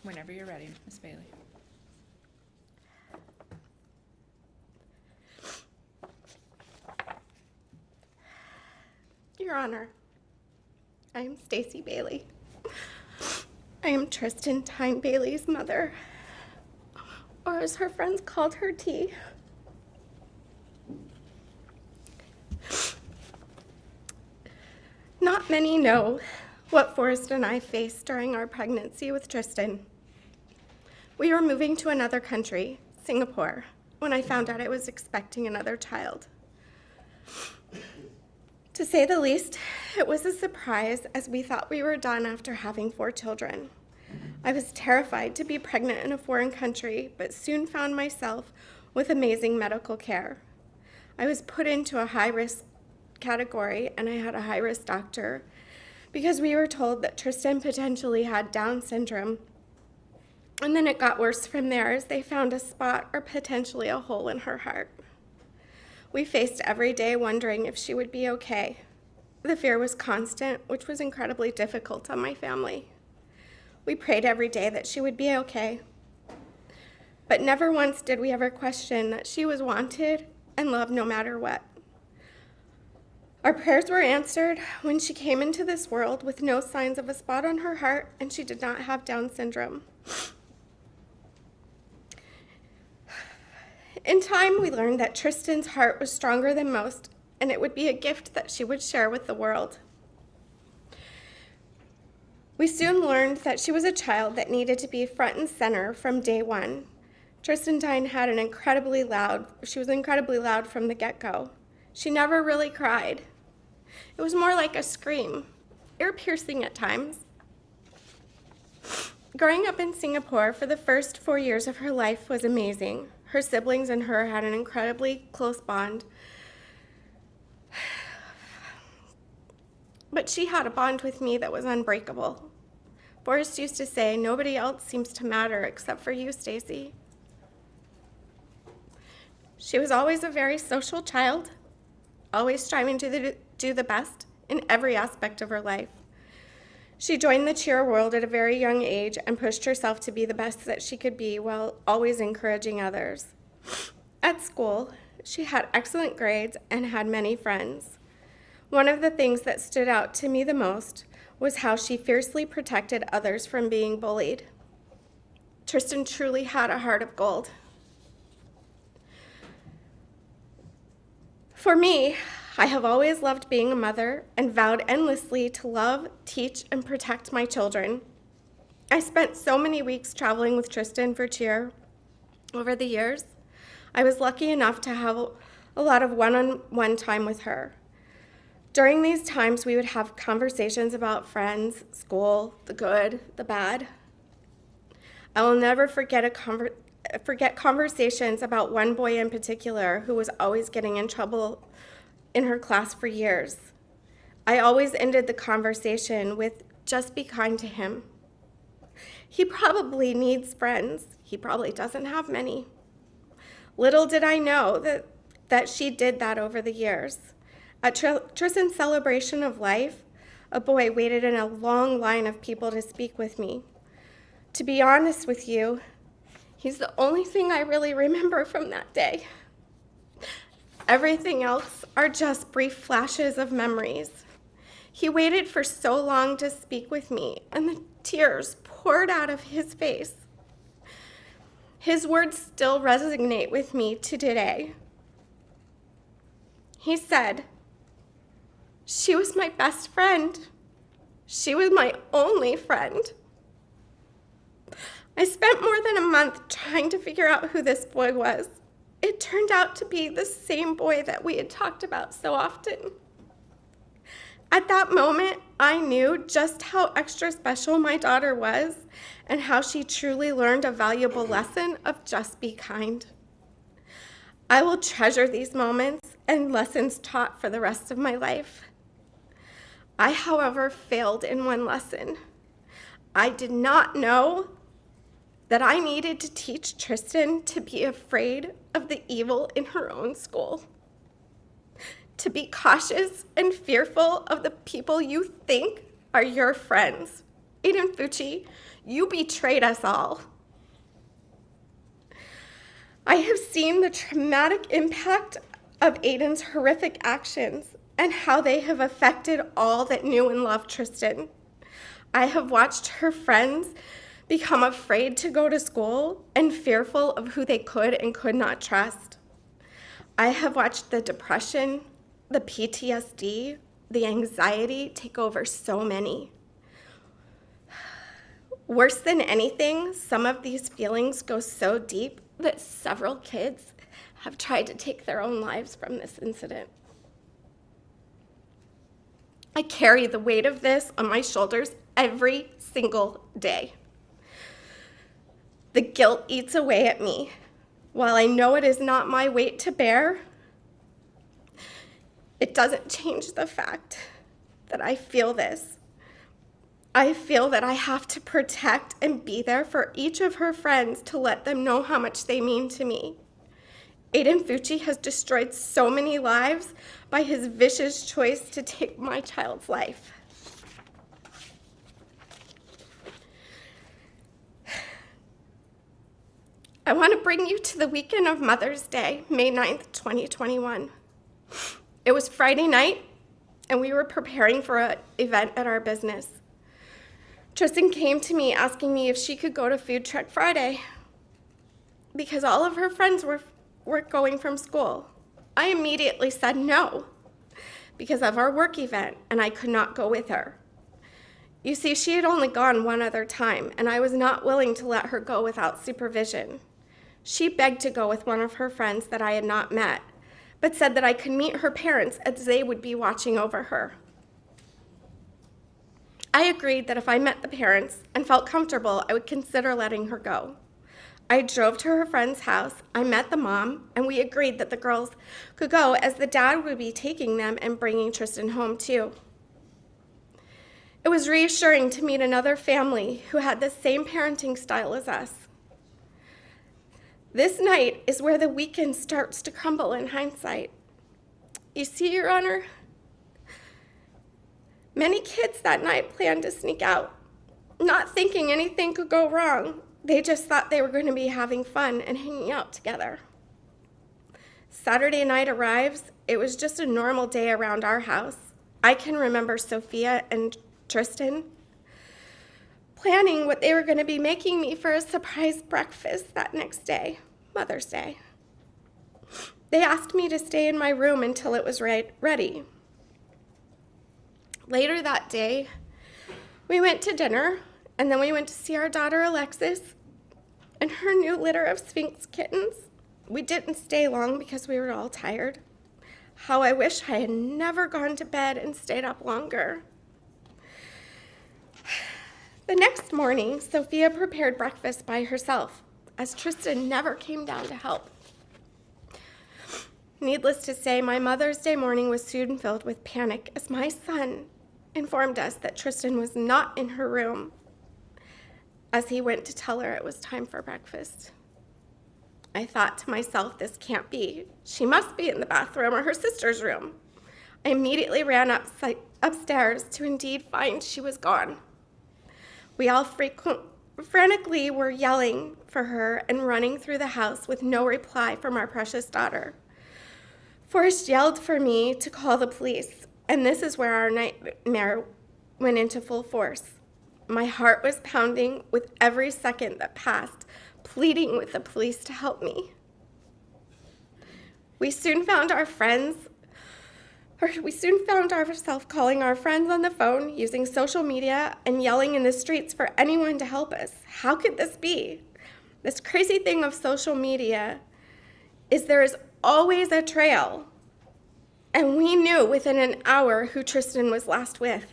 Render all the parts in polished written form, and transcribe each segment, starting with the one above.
Whenever you're ready, Miss Bailey. Your Honor, I am Stacy Bailey. I am Tristyn Bailey's mother, or as her friends called her, T. Not many know what Forrest and I faced during our pregnancy with Tristyn. We were moving to another country, Singapore, when I found out I was expecting another child. To say the least, it was a surprise as we thought we were done after having 4 children. I was terrified to be pregnant in a foreign country, but soon found myself with amazing medical care. I was put into a high-risk category, and I had a high-risk doctor because we were told that Tristyn potentially had Down syndrome. And then it got worse from there as they found a spot or potentially a hole in her heart. We faced every day wondering if she would be okay. The fear was constant, which was incredibly difficult on my family. We prayed every day that she would be okay. But never once did we ever question that she was wanted and loved no matter what. Our prayers were answered when she came into this world with no signs of a spot on her heart, and she did not have Down syndrome. In time, we learned that Tristyn's heart was stronger than most, and it would be a gift that she would share with the world. We soon learned that she was a child that needed to be front and center from day one. Tristyn had she was incredibly loud from the get-go. She never really cried. It was more like a scream, ear-piercing at times. Growing up in Singapore for the first 4 years of her life was amazing. Her siblings and her had an incredibly close bond. But she had a bond with me that was unbreakable. Forrest used to say, "Nobody else seems to matter except for you, Stacy." She was always a very social child, always striving to do the best in every aspect of her life. She joined the cheer world at a very young age and pushed herself to be the best that she could be while always encouraging others. At school, she had excellent grades and had many friends. One of the things that stood out to me the most was how she fiercely protected others from being bullied. Tristyn truly had a heart of gold. For me, I have always loved being a mother and vowed endlessly to love, teach, and protect my children. I spent so many weeks traveling with Tristyn for cheer over the years. I was lucky enough to have a lot of one-on-one time with her. During these times, we would have conversations about friends, school, the good, the bad. I will never forget conversations about one boy in particular who was always getting in trouble in her class for years. I always ended the conversation with, "Just be kind to him. He probably needs friends. He probably doesn't have many." Little did I know that she did that over the years. At Tristyn's celebration of life, a boy waited in a long line of people to speak with me. To be honest with you, he's the only thing I really remember from that day. Everything else are just brief flashes of memories. He waited for so long to speak with me, and the tears poured out of his face. His words still resonate with me to today. He said, "She was my best friend. She was my only friend." I spent more than a month trying to figure out who this boy was. It turned out to be the same boy that we had talked about so often. At that moment, I knew just how extra special my daughter was and how she truly learned a valuable lesson of just be kind. I will treasure these moments and lessons taught for the rest of my life. I, however, failed in one lesson. I did not know that I needed to teach Tristyn to be afraid of the evil in her own school, to be cautious and fearful of the people you think are your friends. Aiden Fucci, you betrayed us all. I have seen the traumatic impact of Aiden's horrific actions and how they have affected all that knew and loved Tristyn. I have watched her friends become afraid to go to school and fearful of who they could and could not trust. I have watched the depression, the PTSD, the anxiety take over so many. Worse than anything, some of these feelings go so deep that several kids have tried to take their own lives from this incident. I carry the weight of this on my shoulders every single day. The guilt eats away at me. While I know it is not my weight to bear, it doesn't change the fact that I feel this. I feel that I have to protect and be there for each of her friends to let them know how much they mean to me. Aiden Fucci has destroyed so many lives by his vicious choice to take my child's life. I want to bring you to the weekend of Mother's Day, May 9th, 2021. It was Friday night, and we were preparing for an event at our business. Tristyn came to me asking me if she could go to Food Truck Friday because all of her friends were going from school. I immediately said no because of our work event, and I could not go with her. You see, she had only gone one other time, and I was not willing to let her go without supervision. She begged to go with one of her friends that I had not met, but said that I could meet her parents as they would be watching over her. I agreed that if I met the parents and felt comfortable, I would consider letting her go. I drove to her friend's house, I met the mom, and we agreed that the girls could go as the dad would be taking them and bringing Tristyn home too. It was reassuring to meet another family who had the same parenting style as us. This night is where the weekend starts to crumble in hindsight. You see, Your Honor, many kids that night planned to sneak out, not thinking anything could go wrong. They just thought they were going to be having fun and hanging out together. Saturday night arrives. It was just a normal day around our house. I can remember Sophia and Tristyn planning what they were going to be making me for a surprise breakfast that next day, Mother's Day. They asked me to stay in my room until it was ready. Later that day, we went to dinner, and then we went to see our daughter Alexis and her new litter of Sphinx kittens. We didn't stay long because we were all tired. How I wish I had never gone to bed and stayed up longer. The next morning, Sophia prepared breakfast by herself, as Tristyn never came down to help. Needless to say, my Mother's Day morning was soon filled with panic as my son informed us that Tristyn was not in her room as he went to tell her it was time for breakfast. I thought to myself, this can't be. She must be in the bathroom or her sister's room. I immediately ran upstairs to indeed find she was gone. We all frantically were yelling for her and running through the house with no reply from our precious daughter. Forrest yelled for me to call the police, and this is where our nightmare went into full force. My heart was pounding with every second that passed, pleading with the police to help me. We soon found ourselves calling our friends on the phone, using social media, and yelling in the streets for anyone to help us. How could this be? This crazy thing of social media is there is always a trail, and we knew within an hour who Tristyn was last with.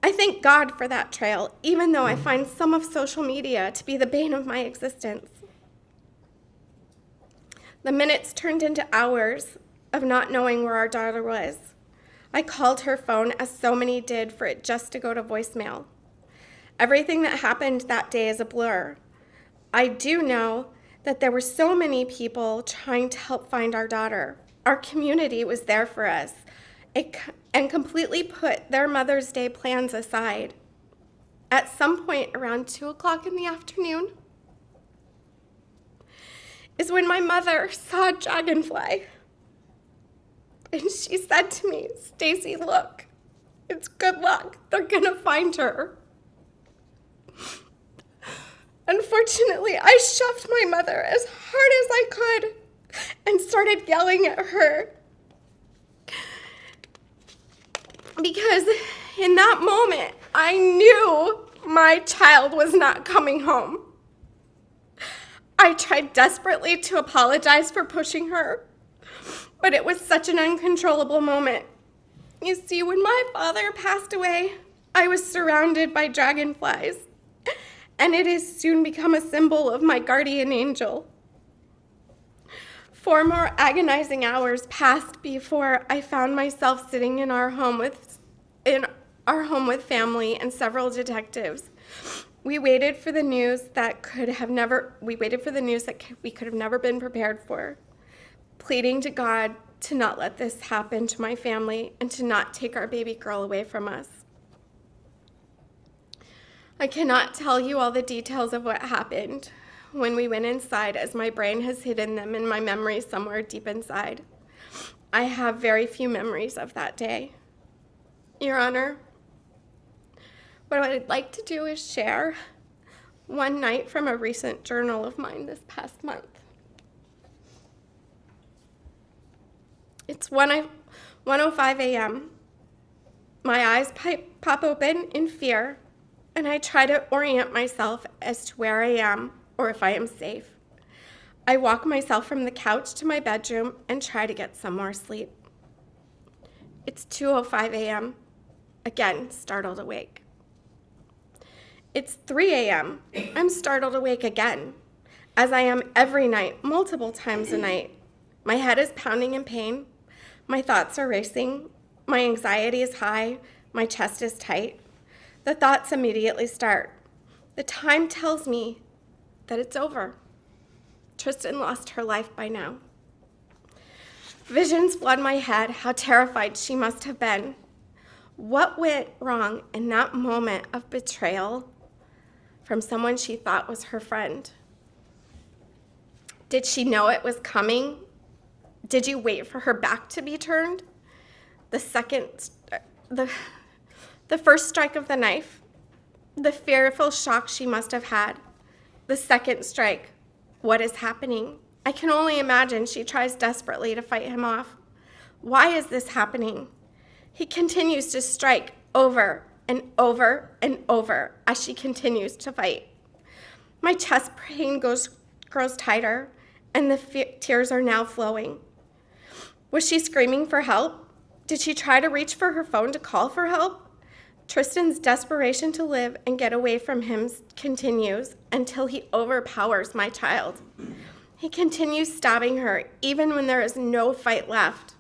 I thank God for that trail, even though I find some of social media to be the bane of my existence. The minutes turned into hours of not knowing where our daughter was. I called her phone, as so many did, for it just to go to voicemail. Everything that happened that day is a blur. I do know that there were so many people trying to help find our daughter. Our community was there for us. and completely put their Mother's Day plans aside. At some point around 2 o'clock in the afternoon is when my mother saw a dragonfly. And she said to me, "Stacy, look, it's good luck. They're gonna find her." Unfortunately, I shoved my mother as hard as I could and started yelling at her. Because in that moment, I knew my child was not coming home. I tried desperately to apologize for pushing her, but it was such an uncontrollable moment. You see, when my father passed away, I was surrounded by dragonflies, and it has soon become a symbol of my guardian angel. 4 more agonizing hours passed before I found myself sitting in our home with family and several detectives. We waited for the news that we could have never been prepared for, pleading to God to not let this happen to my family and to not take our baby girl away from us. I cannot tell you all the details of what happened when we went inside, as my brain has hidden them in my memory somewhere deep inside. I have very few memories of that day. Your Honor, what I'd like to do is share one night from a recent journal of mine this past month. It's 1:05 a.m. My eyes pop open in fear, and I try to orient myself as to where I am or if I am safe. I walk myself from the couch to my bedroom and try to get some more sleep. It's 2:05 a.m. Again, startled awake. It's 3 a.m. I'm startled awake again, as I am every night, multiple times a night. My head is pounding in pain. My thoughts are racing. My anxiety is high. My chest is tight. The thoughts immediately start. The time tells me that it's over. Tristyn lost her life by now. Visions flood my head, how terrified she must have been. What went wrong in that moment of betrayal from someone she thought was her friend? Did she know it was coming? Did you wait for her back to be turned? The first strike of the knife, the fearful shock she must have had. The second strike, what is happening? I can only imagine she tries desperately to fight him off. Why is this happening? He continues to strike over and over and over as she continues to fight. My chest pain grows tighter, and the tears are now flowing. Was she screaming for help? Did she try to reach for her phone to call for help? Tristyn's desperation to live and get away from him continues until he overpowers my child. He continues stabbing her even when there is no fight left.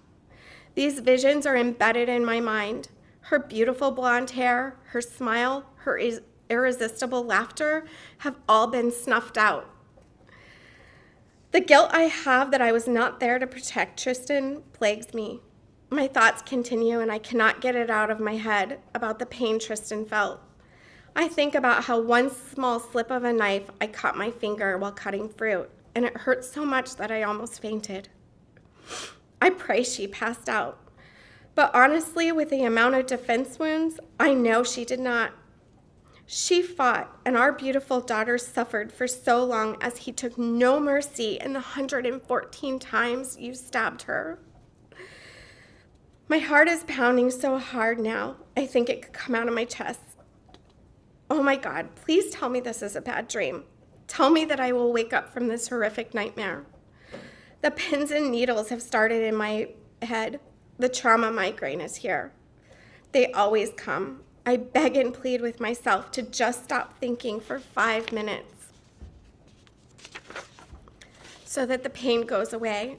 These visions are embedded in my mind. Her beautiful blonde hair, her smile, her irresistible laughter have all been snuffed out. The guilt I have that I was not there to protect Tristyn plagues me. My thoughts continue, and I cannot get it out of my head about the pain Tristyn felt. I think about how one small slip of a knife I cut my finger while cutting fruit, and it hurt so much that I almost fainted. I pray she passed out. But honestly, with the amount of defense wounds, I know she did not. She fought, and our beautiful daughter suffered for so long as he took no mercy in the 114 times you stabbed her. My heart is pounding so hard now, I think it could come out of my chest. Oh my God, please tell me this is a bad dream. Tell me that I will wake up from this horrific nightmare. The pins and needles have started in my head. The trauma migraine is here. They always come. I beg and plead with myself to just stop thinking for 5 minutes so that the pain goes away.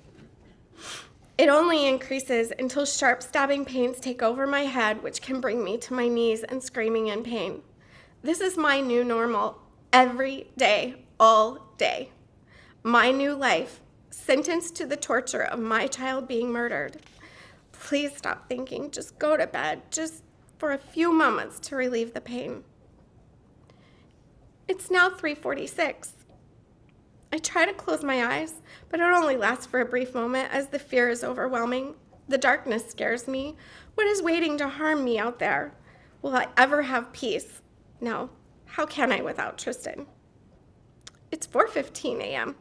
It only increases until sharp stabbing pains take over my head, which can bring me to my knees and screaming in pain. This is my new normal, every day, all day. My new life, sentenced to the torture of my child being murdered. Please stop thinking. Just go to bed, just for a few moments to relieve the pain. It's now 3:46. I try to close my eyes, but it only lasts for a brief moment as the fear is overwhelming. The darkness scares me. What is waiting to harm me out there? Will I ever have peace? No. How can I without Tristyn? It's 4:15 a.m.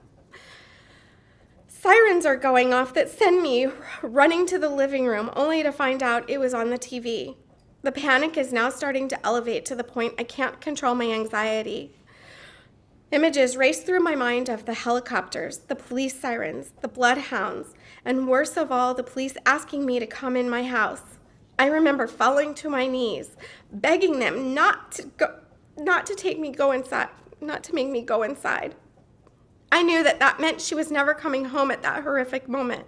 Sirens are going off that send me running to the living room only to find out it was on the TV. The panic is now starting to elevate to the point I can't control my anxiety. Images race through my mind of the helicopters, the police sirens, the bloodhounds, and worst of all, the police asking me to come in my house. I remember falling to my knees, begging them not to make me go inside. I knew that meant she was never coming home at that horrific moment.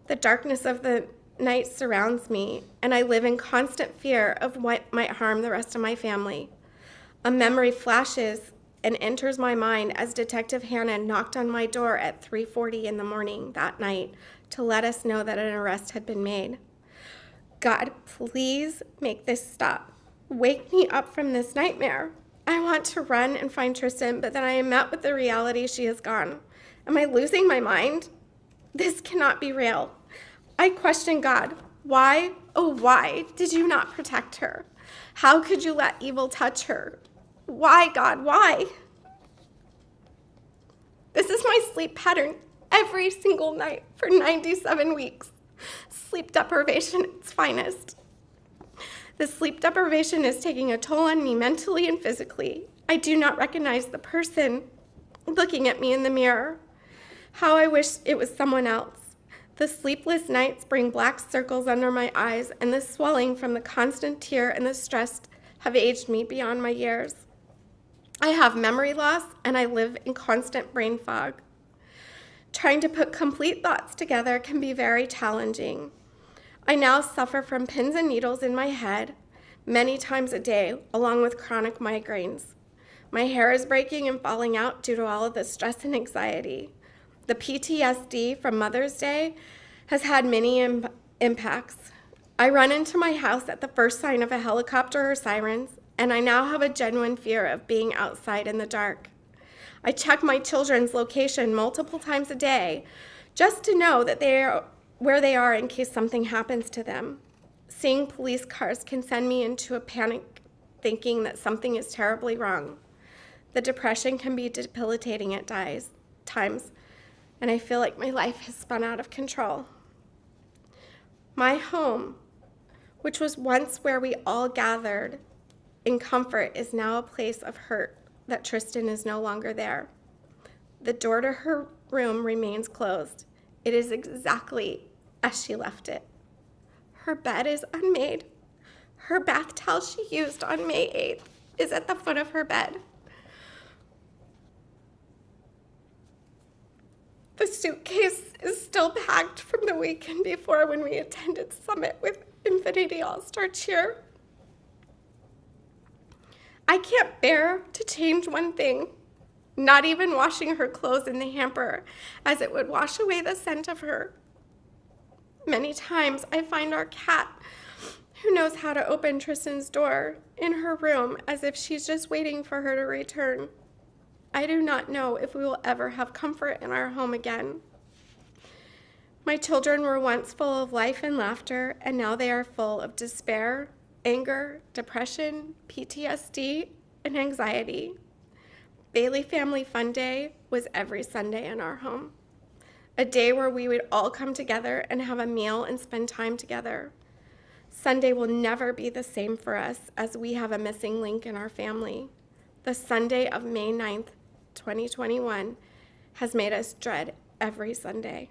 The darkness of the night surrounds me, and I live in constant fear of what might harm the rest of my family. A memory flashes and enters my mind as Detective Hannah knocked on my door at 3:40 in the morning that night to let us know that an arrest had been made. God, please make this stop. Wake me up from this nightmare. I want to run and find Tristyn, but then I am met with the reality she is gone. Am I losing my mind? This cannot be real. I question God. Why, oh why, did you not protect her? How could you let evil touch her? Why, God, why? This is my sleep pattern every single night for 97 weeks. Sleep deprivation at its finest. The sleep deprivation is taking a toll on me mentally and physically. I do not recognize the person looking at me in the mirror. How I wish it was someone else. The sleepless nights bring black circles under my eyes, and the swelling from the constant tear and the stress have aged me beyond my years. I have memory loss, and I live in constant brain fog. Trying to put complete thoughts together can be very challenging. I now suffer from pins and needles in my head many times a day, along with chronic migraines. My hair is breaking and falling out due to all of the stress and anxiety. The PTSD from Mother's Day has had many impacts. I run into my house at the first sign of a helicopter or sirens, and I now have a genuine fear of being outside in the dark. I check my children's location multiple times a day just to know that they are where they are in case something happens to them. Seeing police cars can send me into a panic, thinking that something is terribly wrong. The depression can be debilitating at times, and I feel like my life has spun out of control. My home, which was once where we all gathered in comfort, is now a place of hurt that Tristyn is no longer there. The door to her room remains closed. It is exactly as she left it. Her bed is unmade. Her bath towel she used on May 8th is at the foot of her bed. The suitcase is still packed from the weekend before when we attended Summit with Infinity All-Star Cheer. I can't bear to change one thing, not even washing her clothes in the hamper, as it would wash away the scent of her. Many times I find our cat, who knows how to open Tristyn's door, in her room as if she's just waiting for her to return. I do not know if we will ever have comfort in our home again. My children were once full of life and laughter, and now they are full of despair, anger, depression, PTSD, and anxiety. Bailey Family Fun Day was every Sunday in our home. A day where we would all come together and have a meal and spend time together. Sunday will never be the same for us as we have a missing link in our family. The Sunday of May 9th, 2021 has made us dread every Sunday.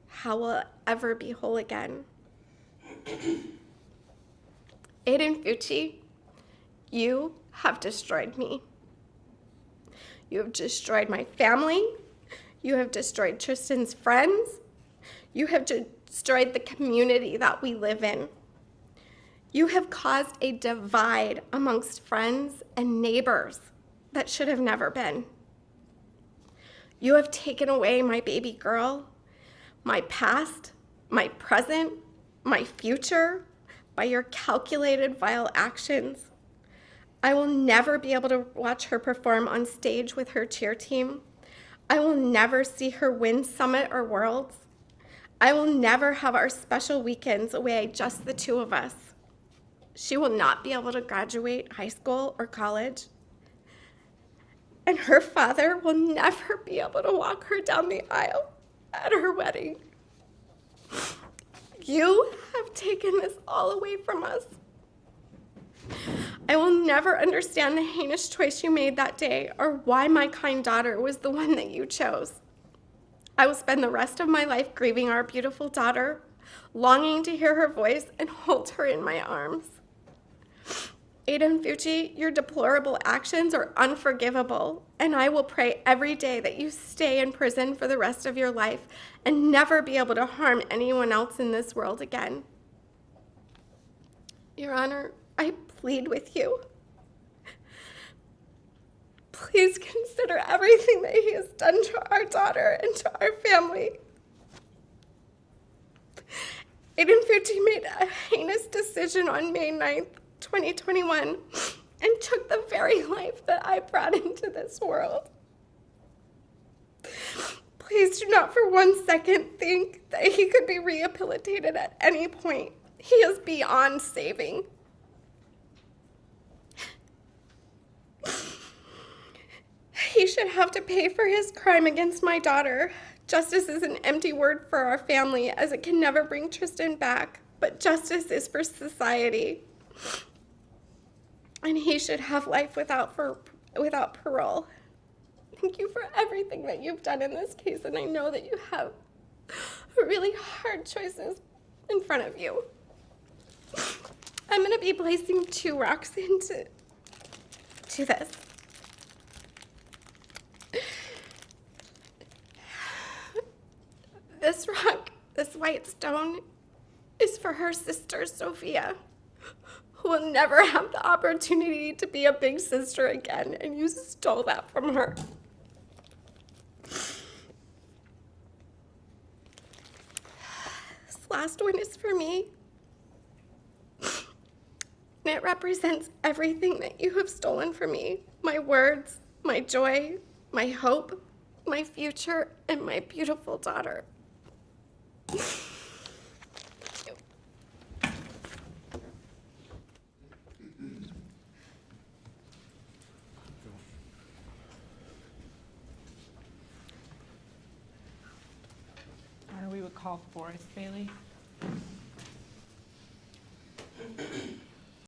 How will it ever be whole again? Aiden Fucci, you have destroyed me. You have destroyed my family. You have destroyed Tristyn's friends. You have destroyed the community that we live in. You have caused a divide amongst friends and neighbors that should have never been. You have taken away my baby girl, my past, my present, my future by your calculated, vile actions. I will never be able to watch her perform on stage with her cheer team. I will never see her win Summit or Worlds. I will never have our special weekends away, just the two of us. She will not be able to graduate high school or college. And her father will never be able to walk her down the aisle at her wedding. You have taken this all away from us. I will never understand the heinous choice you made that day or why my kind daughter was the one that you chose. I will spend the rest of my life grieving our beautiful daughter, longing to hear her voice and hold her in my arms. Aiden Fucci, your deplorable actions are unforgivable, and I will pray every day that you stay in prison for the rest of your life and never be able to harm anyone else in this world again. Your Honor, I plead with you. Please consider everything that he has done to our daughter and to our family. Aiden Fucci made a heinous decision on May 9th, 2021, and took the very life that I brought into this world. Please do not for 1 second think that he could be rehabilitated at any point. He is beyond saving. He should have to pay for his crime against my daughter. Justice is an empty word for our family, as it can never bring Tristyn back, but justice is for society. And he should have life without parole. Thank you for everything that you've done in this case, and I know that you have really hard choices in front of you. I'm going to be placing 2 rocks into this. This rock, this white stone, is for her sister, Sophia, who will never have the opportunity to be a big sister again, and you stole that from her. This last one is for me, and it represents everything that you have stolen from me: my words, my joy, my hope, my future, and my beautiful daughter. We would call Forrest Bailey.